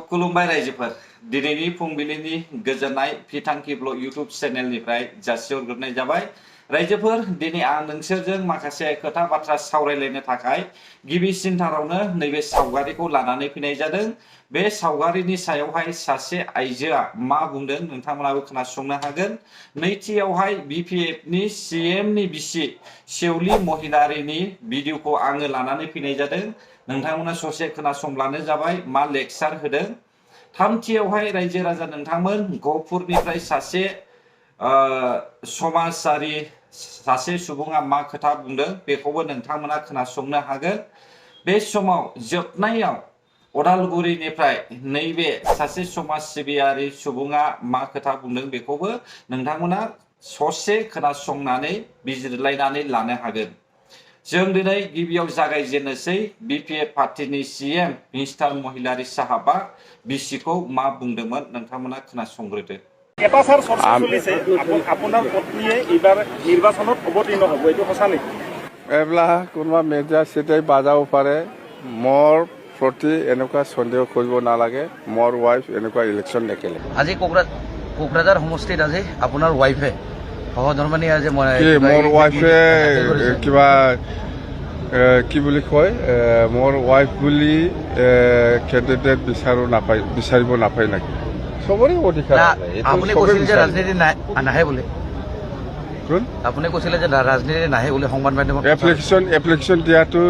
खुलुमबाय रायजोफोर दिनैनि फुंबिलिनि गोजोननाय फिथांखि ब्लग इउट्यूब चेनेलनिफ्राय जासिहरग्रोनाय जाबाय रायजोफोर दिनै आं नोंसोरजों माखासे खोथा बाथ्रा सावरायलायनो थाखाय गिबिसिनथारावनो नैबे सावगारिखौ लानानै फैनाय जादों बे सावगारिनि सायावहाय सासे आइजोआ मा बुंदों नोंथांमोनाबो खोनासंनो हागोन नैथियावहाय बीपीएफ नि सीएम नि बिसि सेवली महिलारीनि भिडिअखौ आङो लानानै फैनाय जादों नोंथांमोना ससे खोनासंब्लानो जाबाय मा लेक्चार होदों थामथियावहाय रायजो राजा नोंथांमोन गहपुरनिफ्राय सासे समाजारि सासे सुबुङा मा खोथा बुंदों बेखौबो नोंथांमोना खोनासंनो हागोन बे समाव जोबनायाव अदालगुरिनिफ्राय नैबे सासे समाज सिबियारि सुबुङा मा खोथा बुंदों बेखौबो नोंथांमोना ससे खोनासंनानै बिजिरलायनानै लानो हागोन जों दिनै गिबियाव जागायजेननोसै बीपीएफ पार्टीनि सीएम मिस्टार महिलारी साहाबा बिसिखौ मा बुंदोंमोन नोंथांमोना खोनासंग्रोदो এটা স্যার চর্চা চলিছে আপনার পত্নীয়ে এবার নির্বাচনত অবতীর্ণ হব এইটো সঁচা নেকি এবেলা কোনোবা মেডিয়া চেডিয়াই বাজাব পাৰে মোৰ প্ৰতি এনেকুৱা সন্দেহ কৰিব নালাগে মোৰ ৱাইফ এনেকুৱা ইলেকশ্যন নেখেলে আজি কোকৰাঝাৰ সমষ্টিত আজি আপোনাৰ ৱাইফে সহধৰ্মিনী আজি মোৰ ৱাইফে কিবা কি বুলি কয় মোৰ ৱাইফ বুলি কেণ্ডিডেট বিচাৰিব নাপায় নেকি সবৰে অধিকাৰ আপুনি কৈছিল যে ৰাজনীতি নাহে বুলি আপুনি কৈছিলে যে ৰাজনীতি নাহে বুলি সংবাদ মাধ্যমত এপ্লিকেশ্যন দিয়াটো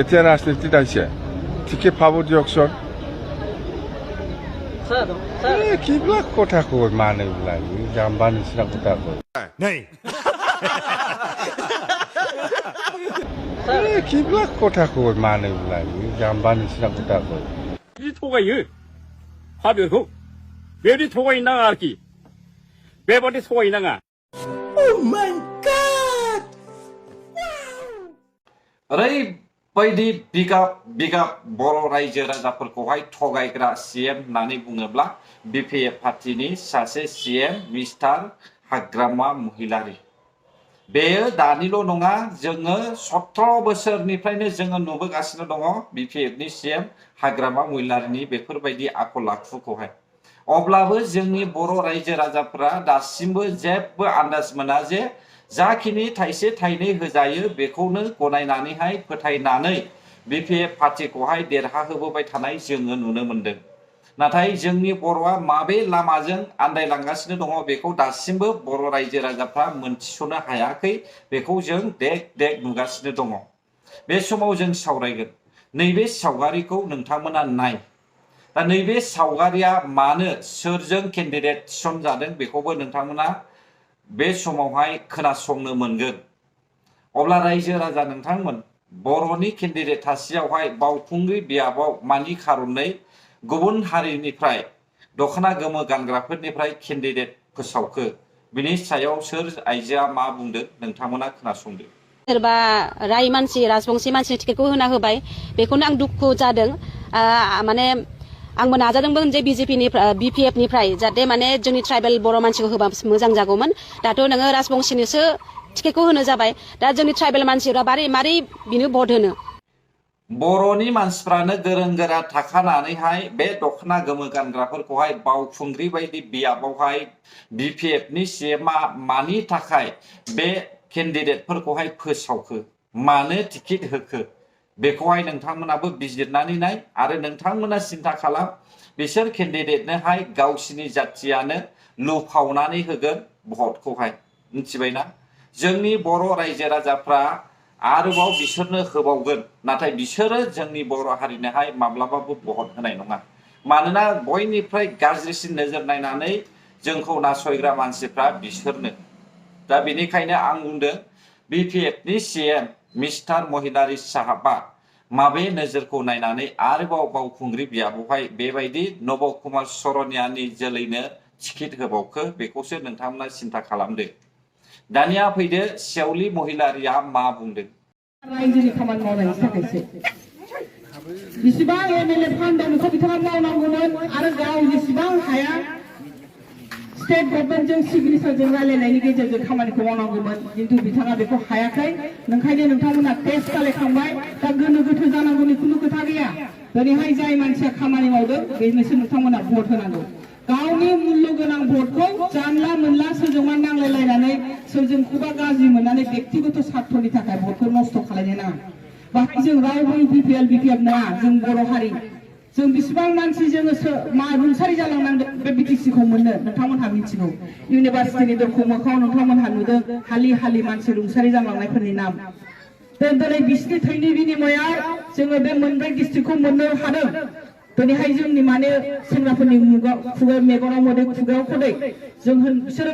এতিয়া ৰাজনীতিত আহিছে ঠিকে পাব দিয়কচোন কিবিলাক কথা কয় মানুহবিলাক জাম্বা নিচিনা কথা কয় কিবিলাক কথা কয় মানুহবিলাক জাম্বা নিচিনা কথা কয় थगायो हादोरखौ बेबायदि थगायनो नाङा आरोखि बेबायदि थगायनो नाङा ओरैबायदि बिगाब बर' रायजो राजाफोरखौहाय थगायग्रा सीएम होननानै बुङोब्ला बीपीएफ पार्टीनि सासे सीएम मिस्टार हाग्रामा महिलारी बेयो दानिल' नङा जोङो 17 बोसोरनिफ्रायनो जोङो नुबोगासिनो दङ बीपीएफ नि सीएम हाग्रामा महिलारीनि बेफोरबायदि आखल आखुखौहाय अब्लाबो जोंनि बर' रायजो राजाफोरा दासिमबो जेबो आन्दाज मोना जे जाखिनि थाइसे थाइनै होजायो बेखौनो गनायनानैहाय फोथायनानै बीपीएफ पार्टीखौहाय देरहाहोबोबाय थानाय जोङो नुनो मोनदों नाथाय जोंनि बर'आ माबे लामाजों आन्दायलांगासिनो दङ बेखौ दासिमबो बर' रायजो राजाफ्रा मोनथिस'नो हायाखै बेखौ जों देख नुगासिनो दङ बे समाव जों सावरायगोन नैबे सावगारिखौ नोंथांमोना नाय दा नैबे सावगारिया मानो सोरजों केन्डिडेट थिसनजादों बेखौबो नोंथांमोना बे समावहाय खोनासंनो मोनगोन अब्ला रायजो राजा नोंथांमोन बर'नि केन्डिडेट थासेयावहाय बावखुंग्रि बियाबाव मानि खारनै गुबुन हारिनिफ्राय दखना गोमो गानग्राफोरनिफ्राय केन्डिडेट फोसावखो बिनि सायाव सोर आइजोआ मा बुंदों नोंथांमोना खोनासंदो सोरबा राय मानसि राजबंसि मानसिनि टिकेटखौ होना होबाय बेखौनो आं दुखु जादों माने आंबो नाजादोंमोन जे बीपीएफ निफ्राय जाहाथे माने जोंनि ट्राइबेल बर' मानसिखौ होबा मोजां जागौमोन दाथ' नोङो राजबंसिनोसो टिकेटखौ होनो जाबाय दा जोंनि ट्राइबेल मानसिफ्रा मारै बिनो भट होनो बर'नि मानसिफ्रानो गोरों गोरा थाखानानैहाय बे दखना गोमो गानग्राफोरखौहाय बावखुंग्रि बायदि बियाबावहाय बीपीएफ नि सीएमआ मानि थाखाय बे केन्डिडेटफोरखौहाय फोसावखो मानो टिकेट होखो बेखौहाय नोंथांमोनाबो बिजिरनानै नाय आरो नोंथांमोना सिन्था खालाम बिसोर केन्डिडेटनोहाय गावसिनि जाथियानो लुफावनानै होगोन भटखौहाय मिथिबायना जोंनि बर' रायजो राजाफ्रा आरोबाव बिसोरनो होबावगोन नाथाय बिसोरो जोंनि बर' हारिनोहाय माब्लाबाबो भट होनाय नङा मानोना बयनिफ्राय गाज्रिसिन नोजोर नायनानै जोंखौ नासयग्रा मानसिफ्रा बिसोरनो दा बेनिखायनो आं बुंदों बीपीएफ नि सीएम मिस्टार महिलारी साहाबा माबे नोजोरखौ नायनानै आरोबाव बावखुंग्रि बियाबावहाय बेबायदि नब कुमार सरनियानि जोलैनो टिकेट होबावखो बेखौसो नोंथांमोना सिन्था खालामदो दानिया फैदो सेवली महिलारिया मा बुंदों रायजोनि खामानि मावनायनि थाखायसो बेसेबां एमएलए फान्ड दं बेखौ बिथाङा मावनांगौमोन आरो गाव जेसेबां हाया स्टेट गभर्नमेन्टजों चिफ मिनिस्टारजों रायलायनायनि गेजेरजों खामानिखौ मावनांगौमोन खिन्थु बिथाङा बेखौ हायाखै नोंखायनो नोंथांमोना टेस्ट कालेक्ट खालामबाय दा गोनो गोथो जानांगौनि खुनु खोथा गैया दिनैहाय जाय मानसिया खामानि मावदों बेनोसो नोंथांमोना भट होनांगौ गावनि मुल्य गोनां भटखौ जानला मोनला सोरजोंबा नांलायलायनानै सोरजोंखौबा गाज्रि मोननानै व्यक्तिगत स्वार्थनि थाखाय भटखौ नस्थ' खालायनो नाङा बाहाय जों रावबो बिपिएल नङा जों बर' हारि जों बेसेबां मानसि जोङो रुंसारि जालांनांदों बे बिटिसिखौ मोननो नोंथांमोनहा मिथिगौ इउनिभार्सिटिनि दरखौ मोखाङाव नोंथांमोनहा नुदों हालि हालि मानसि रुंसारि जालांनायफोरनि नाम दिनै बिसिनि थैनि बिनिमयाव जोङो बे मोनब्रै डिस्ट्रिक्टखौ मोननो हादों दिनैहाय जोंनि माने सेंग्राफोरनि खुगायाव मेगनाव मोदै खुगायाव खदै जों बिसोरो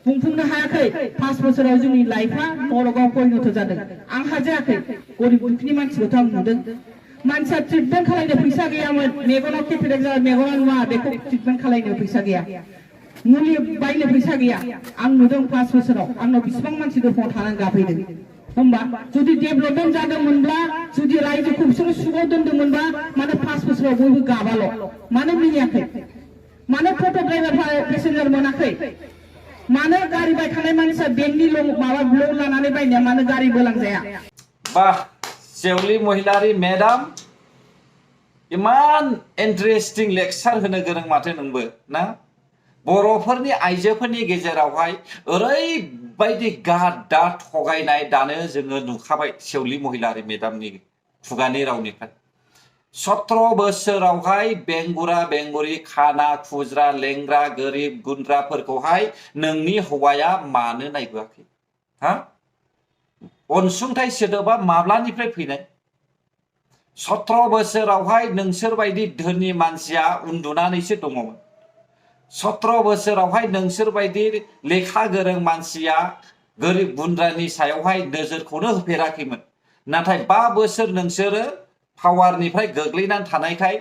बुंफुंनो हायाखै 5 बोसोराव जोंनि लाइफआ नरकआव परिणत जादों आंहा जायाखै गरिब दुखुनि मानसिखौथ' आं नुदों मानसिया ट्रिटमेन्ट खालायनो फैसा गैयामोन मेगनाव केटेरेक्ट जाबाय मेगनाव नुवा बेखौ ट्रिटमेन्ट खालायनो फैसा गैया मुलि बायनो फैसा गैया आं नुदों 5 बोसोराव आंनाव बेसेबां मानसि दरखङाव थानानै गाफैदों होमबा जुदि डेभेलपमेन्ट जादोंमोनब्ला जुदि रायजोखौ बिसोरो सुगाव दोन्दोंमोनबा मानो 5 बोसोराव बयबो गाबाल' मानो मिनियाखै मानो टट' ड्राइभार पेसेन्जार मोनाखै मानो गारि बायखानाय मानसिया बेंकनि माबा लन लानानै बायनाया मानो गारि बोलांजाया बाह सेवली महिलारी मेडाम इमान इन्टारेस्टिं लेक्चार होनो गोरों माथो नोंबो ना बर'फोरनि आइजोफोरनि गेजेरावहाय ओरैबायदि गादा थगायनाय दानो जोङो नुखाबाय सेवली महिलारी मेडामनि खुगानि रावनिफ्राय 17 बोसोरावहाय बेंगुरा बेंगुरि खाना खुज्रा लेंग्रा गोरिब गुन्द्राफोरखौहाय नोंनि हौवाया मानो नायबोआखै हा अनसुंथाइ सोदोबा माब्लानिफ्राय फैनाय 17 बोसोरावहाय नोंसोरबायदि धोनि मानसिया उन्दुनानैसो दङमोन 17 बोसोरावहाय नोंसोरबायदि लेखा गोरों मानसिया गोरिब गुन्द्रानि सायावहाय नोजोरखौनो होफेराखैमोन नाथाय 5 बोसोर नोंसोरो पावारनिफ्राय गोग्लैनानै थानायखाय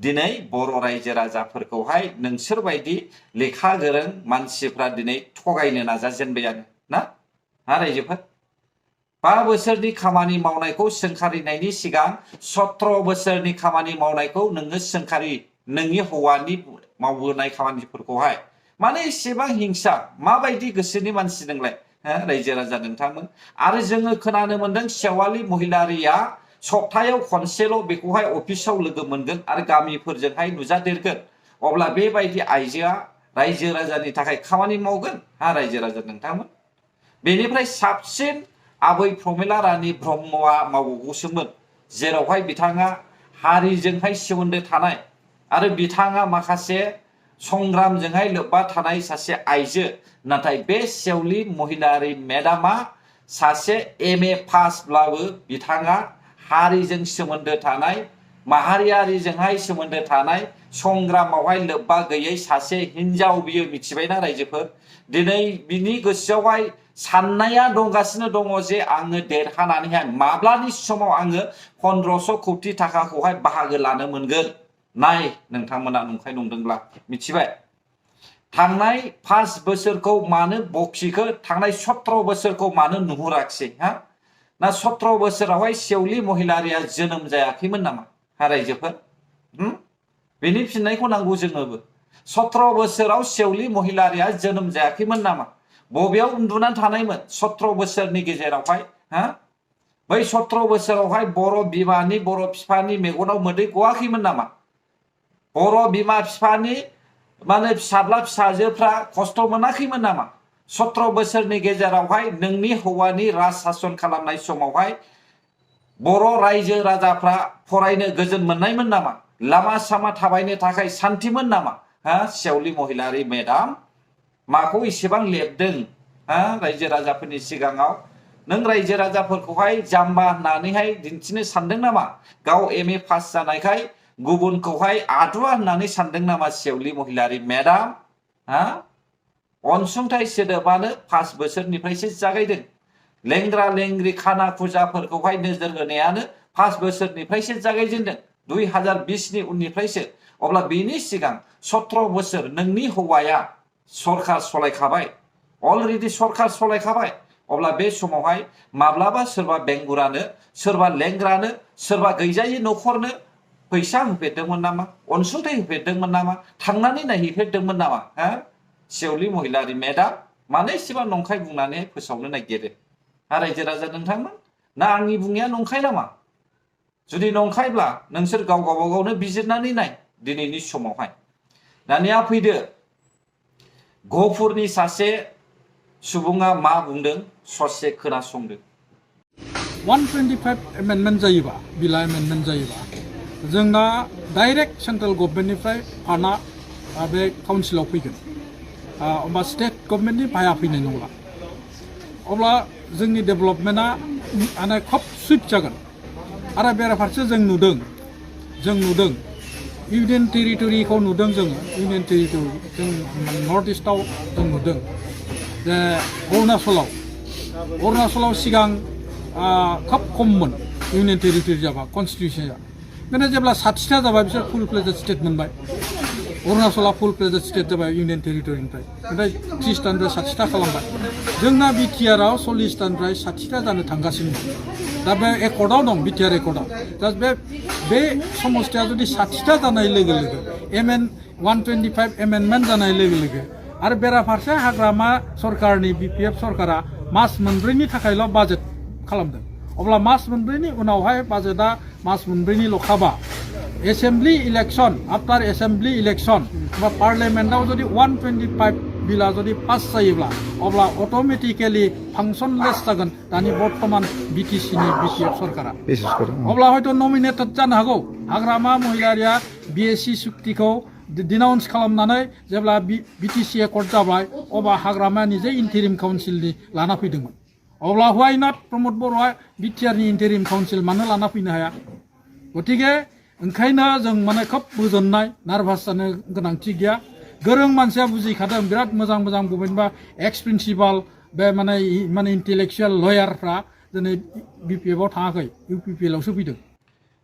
दिनै बर' रायजो राजाफोरखौहाय नोंसोरबायदि लेखा गोरों मानसिफ्रा दिनै थगायनो नाजाजेनबायानो ना रायजोफोर 5 बोसोरनि खामानि मावनायखौ सोंखारिनायनि सिगां 17 बोसोरनि खामानि मावनायखौ नोङो सोंखारि नोंनि हौवानि मावबोनाय खामानिफोरखौहाय माने एसेबां हिंसा माबायदि गोसोनि मानसि नोंलाय रायजो राजा नोंथांमोन आरो जोङो खोनानो मोनदों सेवाली महिलारिया सप्तायाव खनसेल' बेखौहाय अफिसाव लोगो मोनगोन आरो गामिफोरजोंहाय नुजादेरगोन अब्ला बेबायदि आइजोआ रायजो राजानि थाखाय खामानि मावगोन रायजो राजा नोंथांमोन बेनिफ्राय साबसिन आबै प्रमिला रानी ब्रह्मआ मावबावगौसोमोन जेरावहाय बिथाङा हारिजोंहाय सोमोन्दो थानाय आरो बिथाङा माखासे संग्रामजोंहाय लोब्बा थानाय सासे आइजो नाथाय बे सेवली महिलारी मेडामा सासे MA पासब्लाबो बिथाङा हारिजों सोमोन्दो थानाय माहारियारिजोंहाय सोमोन्दो थानाय संग्रामावहाय लोब्बा गैयै सासे हिनजाव बियो मिथिबायना रायजोफोर दिनै बिनि गोसोआवहाय साननाया दंगासिनो दङ जे आङो देरहानानैहाय माब्लानि समाव आङो 1500 कोटी थाखाखौहाय बाहागो लानो मोनगोन नाय नोंथांमोना नंखाय नंदोंब्ला मिथिबाय थांनाय 5 बोसोरखौ मानो बखिखो थांनाय 17 बोसोरखौ मानो नुहुराखिसै ना 17 बोसोरावहाय सेवली महिलारिया जोनोम जायाखैमोन नामा रायजोफोर बेनि फिननायखौ नांगौ जोङोबो 17 बोसोराव सेवली महिलारिया जोनोम जायाखैमोन नामा बबेयाव उन्दुनानै थानायमोन 17 बोसोरनि गेजेरावहाय बै 17 बोसोरावहाय बर' बिमानि बर' बिफानि मेगनाव मोदै गवाखैमोन नामा बर' बिमा बिफानि माने फिसाज्ला फिसाजोफ्रा खस्थ' मोनाखैमोन नामा 17 बोसोरनि गेजेरावहाय नोंनि हौवानि राज सासन खालामनाय समावहाय बर' रायजो राजाफ्रा फरायनो गोजोन मोननायमोन नामा लामा सामा थाबायनो थाखाय सान्थिमोन नामा सेवली महिलारी मेडाम माखौ इसेबां लेबदों रायजो राजाफोरनि सिगाङाव नों रायजो राजाफोरखौहाय जाम्बा होननानैहाय दिन्थिनो सानदों नामा गाव MA पास जानायखाय गुबुनखौहाय आदुवा होननानै सानदों नामा सेवली महिलारी मेडाम अनसुंथाइ सोदोबानो 5 बोसोरनिफ्रायसो जागायदों लेंग्रा लेंग्रि खाना खुजाफोरखौहाय नोजोर होनायानो 5 बोसोरनिफ्रायसो जागायजेनदों 2020 नि उननिफ्रायसो अब्ला बेनि सिगां 17 बोसोर नोंनि हौवाया सरकार सलायखाबाय अलरेडि सरकार सलायखाबाय अब्ला बे समावहाय माब्लाबा सोरबा बेंगुरानो सोरबा लेंग्रानो सोरबा गैजायै न'खरनो फैसा होफेरदोंमोन नामा अनसुंथाइ होफेरदोंमोन नामा थांनानै नायहैफेरदोंमोन नामा सेवलि महिलारि मेडाम मानो एसेबां नंखाय बुंनानै फोसावनो नागिरो रायजो राजा नोंथांमोन ना आंनि बुंनाया नंखाय नामा जुदि नंखायब्ला नोंसोर गाव गावबागावनो बिजिरनानै नाय दिनैनि समावहाय दानिया फैदो गहपुरनि सासे सुबुङा मा बुंदों ससे खोनासंदो 125 एमेन्डमेन्ट जायोबा बिला एमेन्डमेन्ट जायोबा जोंना डाइरेक्ट सेन्ट्रेल गभर्नमेन्टनिफ्राय फान्डा बे काउन्सिलाव फैगोन होमबा स्टेट गभर्नमेन्टनि भाया फैनाय नंला अब्ला जोंनि डेभेलपमेन्टआ माने खोब सुइट जागोन आरो बेराफारसे जों नुदों इउनियन टेरिटरिखौ नुदों जोङो इउनियन टेरिटरि जों नर्थ इस्टआव जों नुदों जे अरुणाचलाव सिगां खोब खममोन इउनियन टेरिटरि जाबा कन्स्टिटिउसना माने जेब्ला 60टा जाबाय बिसोर फुल प्लेजेड स्टेट मोनबाय अरुणाचला फुल प्लेजेड स्टेट जाबाय इउनियन टेरिटरिनिफ्राय ओमफ्राय 30टानिफ्राय 60टा खालामबाय जोंना बिटिआरआव 40टानिफ्राय 60टा जानो थांगासिनो दा बे एकर्डआव दं बिटिआर एकर्डआव दा बे समस्थिया जुदि 60टा जानाय लोगो लोगो 125 एमेन्डमेन्ट जानाय लोगो लोगो आरो बेराफारसे हाग्रामा सरकारनि बिपिएफ सरकारा मास मोनब्रैनि थाखायल' बाजेट खालामदों अब्ला मास मोनब्रैनि उनावहाय बाजेटआ मास मोनब्रैनिल' खाबा assembly election after assembly election बा पार्लियामेन्टआव जुदि 125 बिला जुदि पास जायोब्ला अब्ला अट'मेटिकेलि फांसनलेस जागोन दानि बर्तमान बिटिसिनि बिटिएफ सरकारा अब्ला हयथ' नमिनेटेड जानो हागौ हाग्रामा महिलारिया बिएससि सुक्तिखौ डिनाउन्स खालामनानै जेब्ला बिटिसि एकर्ड जाबाय अब्ला हाग्रामाया निजे इन्टारिम काउन्सिलनि लाना फैदोंमोन अब्ला व्हाइ नट प्रमद बर'आ बिटिआरनि इन्टारिम काउन्सिल मानो लाना फैनो हाया गतिके ओंखायनो जों माने खोब गोजोननाय नार्भास जानो गोनांथि गैया गोरों मानसिया बुजिखादों बिराद मोजां बबेबा एक्स प्रिन्सिपाल बे माने इन्टेलेक्सुवेल लयारफ्रा दिनै बिपिएफआव थाङाखै इउपिपिएलआवसो फैदों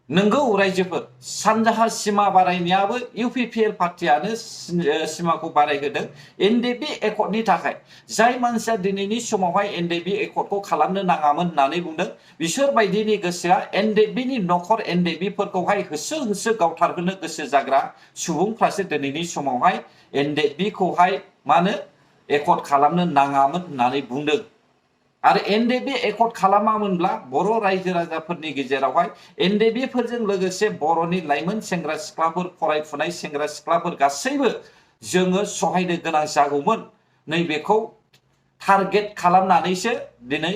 नंगौ रायजोफोर सानजाहा सिमा बारायनायाबो इउपिपिएल पार्टियानो सिमाखौ बारायहोदों एनडिपि एकर्डनि थाखाय जाय मानसिया दिनैनि समावहाय एनडिपि एकर्डखौ खालामनो नाङामोन होननानै बुंदों बिसोर बायदिनि गोसोआ एनडिपिनि नखर एनडिपिफोरखौहाय होसो गावथारहोनो गोसो जाग्रा सुबुंफ्रासो दिनैनि समावहाय एनडिपिखौहाय मानो एकर्ड खालामनो नाङामोन होननानै बुंदों आरो एनडिपि एकर्ड खालामामोनब्ला बर' रायजो राजाफोरनि गेजेरावहाय एनडिपिफोरजों लोगोसे बर'नि लाइमोन सेंग्रा सिख्लाफोर फरायफुनाय सेंग्रा सिख्लाफोर गासैबो जोङो सहायनो गोनां जागौमोन नैबेखौ टारगेट खालामनानैसो दिनै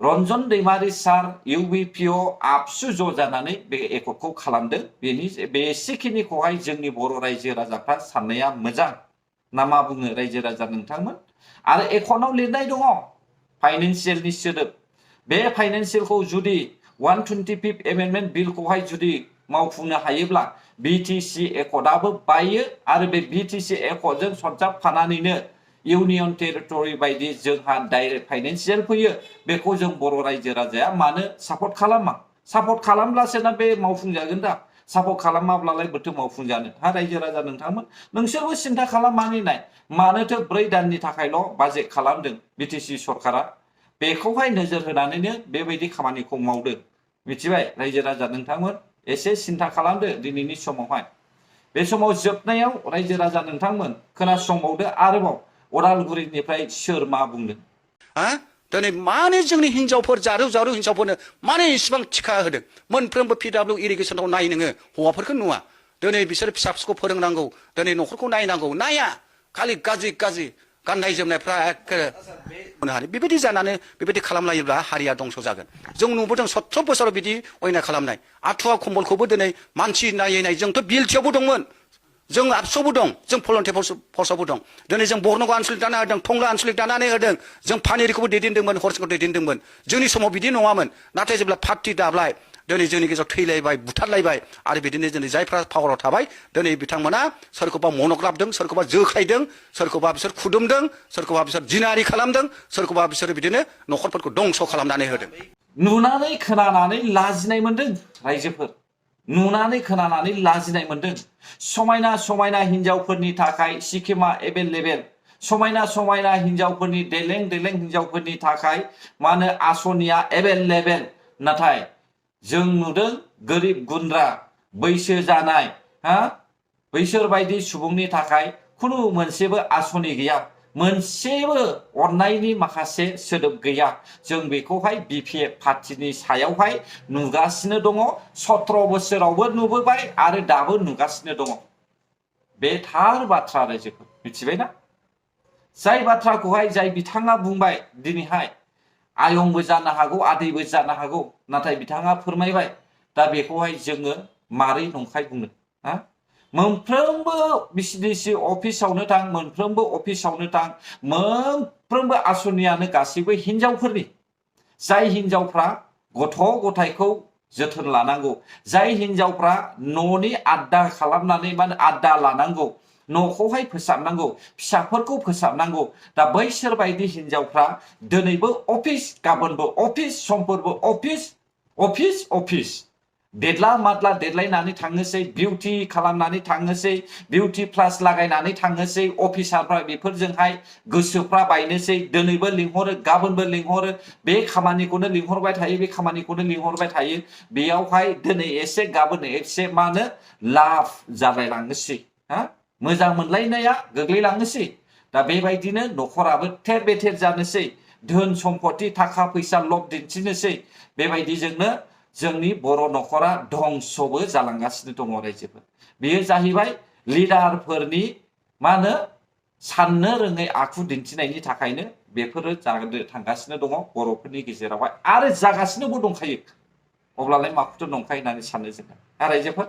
रन्जन दैमारि सार इउबिपिअ आबसु ज' जानानै बे एकर्डखौ खालामदों बे एसेखिनिखौहाय जोंनि बर' रायजो राजाफ्रा साननाया मोजां ना मा बुङो रायजो राजा नोंथांमोन आरो एकर्डआव लिरनाय दङ फाइनेन्सियेलनि सोदोब बे फाइनेन्सियेलखौ जुदि 125 एमेन्डमेन्ट बिलखौहाय जुदि मावफुंनो हायोब्ला बिटिसि एकर्डआबो बायो आरो बे बिटिसि एकर्डजों सरजाबफानानैनो इउनियन टेरिटरि बायदि जोंहा डाइरेक्ट फाइनेन्सियेल फैयो बेखौ जों बर' रायजो राजाया मानो सापर्ट खालामा सापर्ट खालामब्लासो ना बे मावफुंजागोन दा सापर्ट खालामाब्लालाय बोथो मावफुंजानो रायजो राजा नोंथांमोन नोंसोरबो सिन्था खालामनानै नाय मानोथो 4 दाननि थाखायल' बाजेट खालामदों बिटिसि सरकारा बेखौहाय नोजोर होनानैनो बेबायदि खामानिखौ मावदों मिथिबाय रायजो राजा नोंथांमोन एसे सिन्था खालामदो दिनैनि समावहाय बे समाव जोबनायाव रायजो राजा नोंथांमोन खोनासंबावदो आरोबाव अदालगुरिनिफ्राय सोर मा बुंदों दिनै मानो जोंनि हिन्जावफोर जारौ हिन्जावफोरनो मानो इसिबां टिका होदों मोनफ्रोमबो पिडब्लिउ इरिगेसनाव नाय नोङो हौवाफोरखौ नुवा दिनै बिसोर फिसाफोरखौ फोरोंनांगौ दिनै न'खरखौ नायनांगौ नाया खालि गाज्रि गाननाय जोमनायफ्रा एखे बेबायदि जानानै बेबायदि खालामलायोब्ला हारिया दंस जागोन जों नुबोदों 70 बोसोराव बिदि अयनाय खालामनाय आठुवा कम्बलखौबो दिनै मानसि नायै जोंथ' बिएलटिआवबो दंमोन जों आबसुआवबो दं जों भलन्टियार फर्सआवबो दं दिनै जों बर्नगाव आनसलिक दाना होदों टंला आनसलिक दानानै होदों जों पानेरिखौबो दैदेनदोंमोन हरसिंखौ दैदेनदोंमोन जोंनि समाव बिदि नङामोन नाथाय जेब्ला पार्टि दाब्लाय दिनै जोंनि गेजेराव थैलायबाय बुथारलायबाय आरो बिदिनो दिनै जायफ्रा पावाराव थाबाय दिनै बिथांमोना सोरखौबा मनग्राबदों सोरखौबा जोख्लायदों सोरखौबा बिसोर खुदुमदों सोरखौबा बिसोर जिनारि खालामदों सोरखौबा बिसोर बिदिनो न'खरफोरखौ दंस खालामनानै होदों नुनानै खोनानानै लाजिनाय मोनदों रायजोफोर नुनानै खोनानानै लाजिनाय मोनदों समायना हिन्जावफोरनि थाखाय सिकिमा एभेलेबेल समायना हिन्जावफोरनि देलें हिन्जावफोरनि थाखाय मानो आसनिया एभेलेबेल नाथाय जों नुदों गोरिब गुन्द्रा बैसो जानाय बैसोर बायदि सुबुंनि थाखाय खुनु मोनसेबो आसनि गैया मोनसेबो अननायनि माखासे सोदोब गैया जों बेखौहाय बिपिएफ पार्टिनि सायावहाय नुगासिनो दङ 17 बोसोरावबो नुबोबाय आरो दाबो नुगासिनो दङ बे थार बाथ्रा आरो जों मिथिबायना जाय बाथ्राखौहाय जाय बिथाङा बुंबाय दिनैहाय आयंबो जानो हागौ आदैबो जानो हागौ नाथाय बिथाङा फोरमायबाय दा बेखौहाय जोङो मारै नंखाय बुंनो हा मोनफ्रोमबो बिसिडिसि अफिसावनो थां मोनफ्रोमबो अफिसावनो थां मोनफ्रोमबो आसनियानो गासैबो हिनजावफोरनि जाय हिनजावफ्रा गथ' गथायखौ जोथोन लानांगौ जाय हिनजावफ्रा न'नि आद्दा खालामनानै बा आद्दा लानांगौ न'खौहाय फोसाबनांगौ फिसाफोरखौ फोसाबनांगौ दा बैसोर बायदि हिनजावफ्रा दिनैबो अफिस गाबोनबो अफिस समफोरबो अफिस अफिस अफिस देदला मादला देदलायनानै थांनोसै बिउटि खालामनानै थांनोसै बिउटि प्लास लागायनानै थांनोसै अफिसारफ्रा बेफोरजोंहाय गोसोफ्रा बायनोसै दिनैबो लिंहरो गाबोनबो लिंहरो बे खामानिखौनो लिंहरबाय थायो बे खामानिखौनो लिंहरबाय थायो बेयावहाय दिनै एसे गाबोन एसे मानो लाभ जालायलांनोसै हा मोजां मोनलायनाया गोग्लैलांनोसै दा बेबायदिनो न'खराबो थेर बेथेर जानोसै धोन सम्पति थाखा फैसा लब दिन्थिनोसै बेबायदिजोंनो जोंनि बर' न'खरा धंसबो जालांगासिनो दङ रायजोफोर बेयो जाहैबाय लिडारफोरनि मा होनो साननो रोङै आखु दिन्थिनायनि थाखायनो बेफोरो थांगासिनो दङ बर'फोरनि गेजेरावहाय आरो जागासिनोबो दंखायो अब्लालाय माखौथो नंखाय होननानै सानो जोङो रायजोफोर